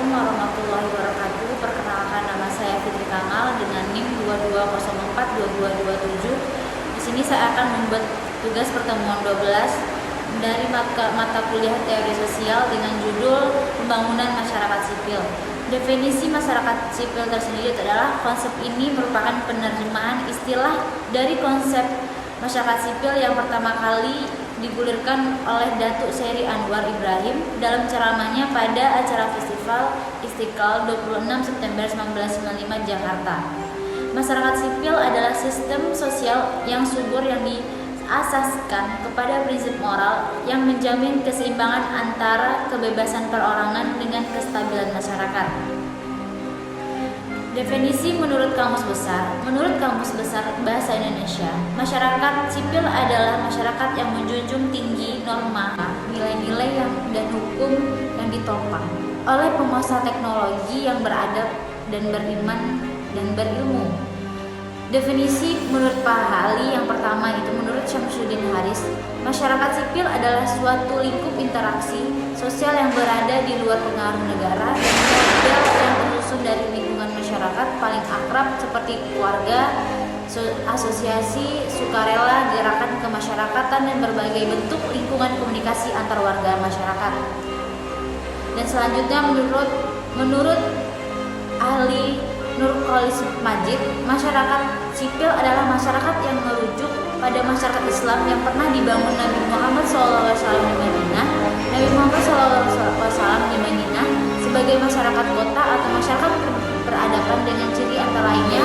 Assalamualaikum warahmatullahi wabarakatuh. Perkenalkan, nama saya Fitri Kamal dengan NIM 22042227. Di sini saya akan membuat tugas pertemuan 12 dari mata kuliah teori sosial dengan judul Pembangunan Masyarakat Sipil. Definisi masyarakat sipil tersendiri adalah konsep ini merupakan penerjemahan istilah dari konsep masyarakat sipil yang pertama kali digulirkan oleh Datuk Seri Anwar Ibrahim dalam ceramahnya pada acara Festival Istiqlal 26 September 1995 Jakarta. Masyarakat sipil adalah sistem sosial yang subur yang diasaskan kepada prinsip moral yang menjamin keseimbangan antara kebebasan perorangan dengan kestabilan masyarakat. Definisi menurut Kamus Besar Bahasa Indonesia, masyarakat sipil adalah masyarakat yang menjunjung tinggi norma, nilai-nilai dan hukum yang ditopang oleh penguasa teknologi yang beradab dan beriman dan berilmu. Definisi menurut Pak Hali yang pertama itu menurut Syamsuddin Haris, masyarakat sipil adalah suatu lingkup interaksi sosial yang berada di luar pengaruh negara dan yang tersusun dari lingkungan masyarakat paling akrab seperti keluarga, asosiasi, sukarela, gerakan kemasyarakatan dan berbagai bentuk lingkungan komunikasi antar warga masyarakat. Dan selanjutnya menurut ahli Nurkholis Majid, masyarakat sipil adalah masyarakat yang merujuk pada masyarakat Islam yang pernah dibangun Nabi Muhammad SAW di Madinah. Nabi Muhammad SAW di Madinah sebagai masyarakat kota atau masyarakat beradaban dengan ciri antara lainnya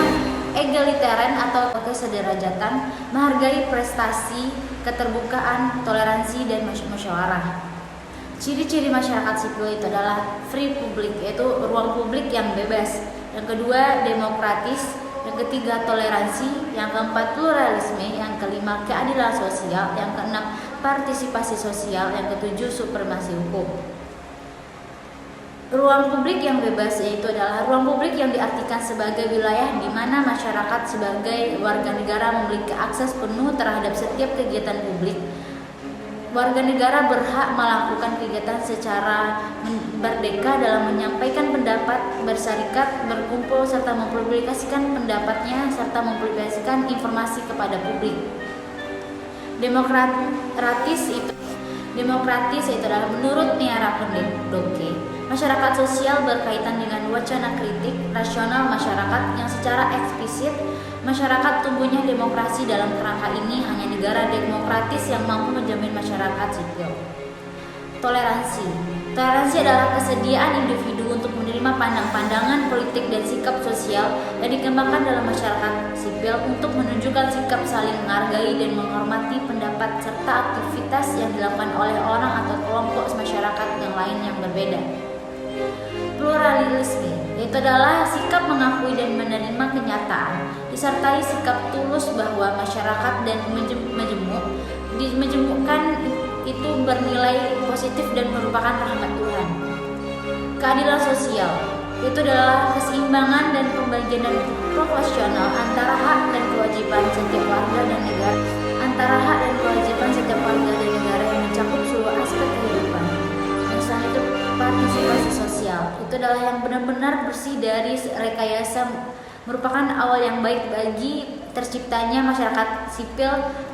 egaliteran atau kesederajatan, menghargai prestasi, keterbukaan, toleransi, dan musyawarah. Ciri-ciri masyarakat sipil itu adalah free public, yaitu ruang publik yang bebas. Yang kedua, demokratis. Yang ketiga, toleransi. Yang keempat, pluralisme. Yang kelima, keadilan sosial. Yang keenam, partisipasi sosial. Yang ketujuh, supremasi hukum. Ruang publik yang bebas yaitu adalah ruang publik yang diartikan sebagai wilayah di mana masyarakat sebagai warga negara memiliki akses penuh terhadap setiap kegiatan publik. Warga negara berhak melakukan kegiatan secara merdeka dalam menyampaikan pendapat, berserikat, berkumpul, serta mempublikasikan pendapatnya, serta mempublikasikan informasi kepada publik. Demokratis itu adalah menurut Niara Pendoke, masyarakat sosial berkaitan dengan wacana kritik rasional masyarakat yang secara eksplisit masyarakat tumbuhnya demokrasi. Dalam kerangka ini hanya negara demokratis yang mampu menjamin masyarakat sipil. Toleransi adalah kesediaan individu untuk menerima pandangan politik dan sikap sosial yang dikembangkan dalam masyarakat sipil untuk menunjukkan sikap saling menghargai dan menghormati pendapat serta aktivitas yang dilakukan oleh orang atau kelompok masyarakat yang lain yang berbeda. Pluralisme itu adalah sikap mengakui dan menerima kenyataan disertai sikap tulus bahwa masyarakat dan majemukkan itu bernilai positif dan merupakan rahmat Tuhan. Keadilan sosial itu adalah keseimbangan dan pembagian proporsional antara hak dan kewajiban setiap warga dan negara yang mencakup seluruh aspek kehidupan. Yang selanjutnya partisipasi sosial itu adalah yang benar-benar bersih dari rekayasa, merupakan awal yang baik bagi terciptanya masyarakat sipil.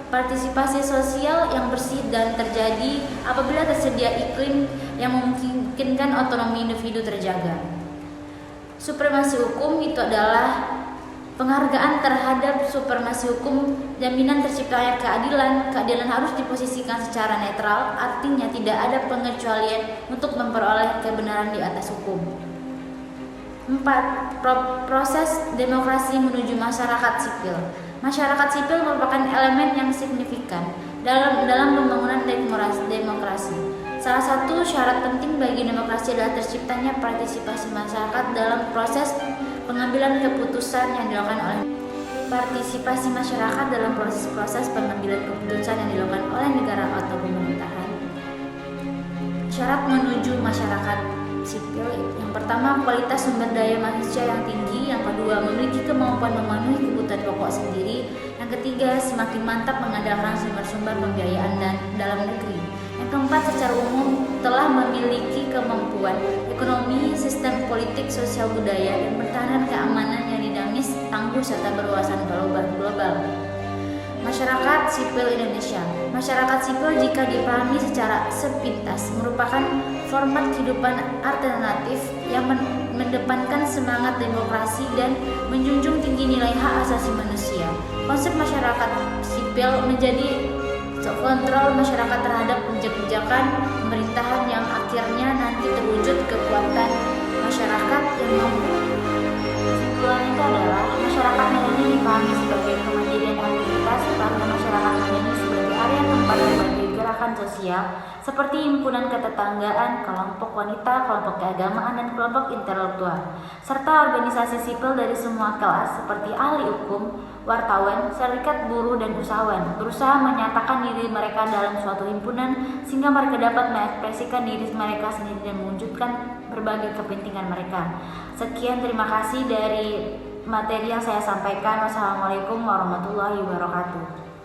Partisipasi sosial yang bersih dan terjadi apabila tersedia iklim yang memungkinkan otonomi individu terjaga. Supremasi hukum itu adalah penghargaan terhadap supremasi hukum, jaminan terciptanya keadilan. Keadilan harus diposisikan secara netral, artinya tidak ada pengecualian untuk memperoleh kebenaran di atas hukum. 4. Proses demokrasi menuju masyarakat sipil. Masyarakat sipil merupakan elemen yang signifikan dalam pembangunan demokrasi. Salah satu syarat penting bagi demokrasi adalah terciptanya partisipasi masyarakat dalam proses pengambilan keputusan yang dilakukan oleh partisipasi masyarakat dalam proses pengambilan keputusan yang dilakukan oleh negara atau pemerintahan. Syarat menuju masyarakat sipil, yang pertama kualitas sumber daya manusia yang tinggi, yang kedua memiliki kemampuan memenuhi kebutuhan pokok sendiri, yang ketiga semakin mantap mengandalkan sumber-sumber pembiayaan dan dalam negeri, yang Yang keempat, secara umum telah memiliki kemampuan ekonomi, sistem politik, sosial, budaya, dan pertahanan keamanan yang dinamis, tangguh, serta berwawasan global. Masyarakat sipil Indonesia. Masyarakat sipil jika dipahami secara sepintas merupakan format kehidupan alternatif yang mendepankan semangat demokrasi dan menjunjung tinggi nilai hak asasi manusia. Konsep masyarakat sipil menjadi kontrol masyarakat terhadap kebijakan pemerintahan yang akhirnya nanti terwujud kekuatan masyarakat yang mampu. Kesimpulan itu adalah masyarakat medeni dipahami sebagai kemandirian aktivitas karena masyarakat medeni sebagai area tempat berbagai gerakan sosial seperti himpunan ketetanggaan, kelompok wanita, kelompok keagamaan, dan kelompok intelektual, serta organisasi sipil dari semua kelas seperti ahli hukum, wartawan, serikat buruh, dan usahawan berusaha menyatakan diri mereka dalam suatu himpunan sehingga mereka dapat mengekspresikan diri mereka sendiri dan mewujudkan berbagai kepentingan mereka. Sekian, terima kasih dari materi yang saya sampaikan. Wassalamualaikum warahmatullahi wabarakatuh.